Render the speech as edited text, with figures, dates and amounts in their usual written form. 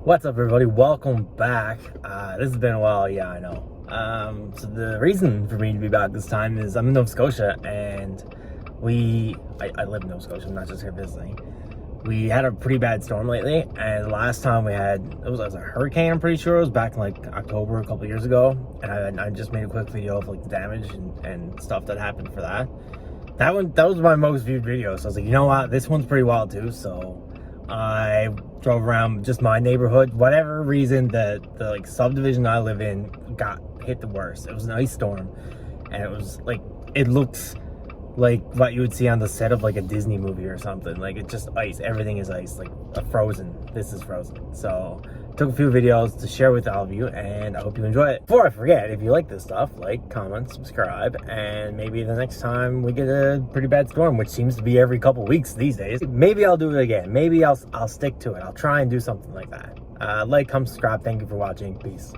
What's up, everybody? Welcome back. This has been a while, yeah, I know. So the reason for me to be back this time is I'm in Nova Scotia, and I live in Nova Scotia, I'm not just here visiting. We had a pretty bad storm lately, and the last time we had, it was a hurricane, I'm pretty sure. It was back in like October, a couple years ago, and I just made a quick video of like the damage and stuff that happened for that. That was my most viewed video, so I was like, you know what, this one's pretty wild too, so I drove around just my neighborhood. Whatever reason, the like subdivision I live in got hit the worst. It was an ice storm, and it was like, it looked like what you would see on the set of like a Disney movie or something. Like, it's just ice, everything is ice, like a Frozen. This is Frozen. So took a few videos to share with all of you, and I hope you enjoy it. Before I forget, if you like this stuff, like, comment, subscribe, and maybe the next time we get a pretty bad storm, which seems to be every couple weeks these days, maybe I'll do it again. Maybe I'll stick to it. I'll try and do something like that. Like, comment, subscribe. Thank you for watching. Peace.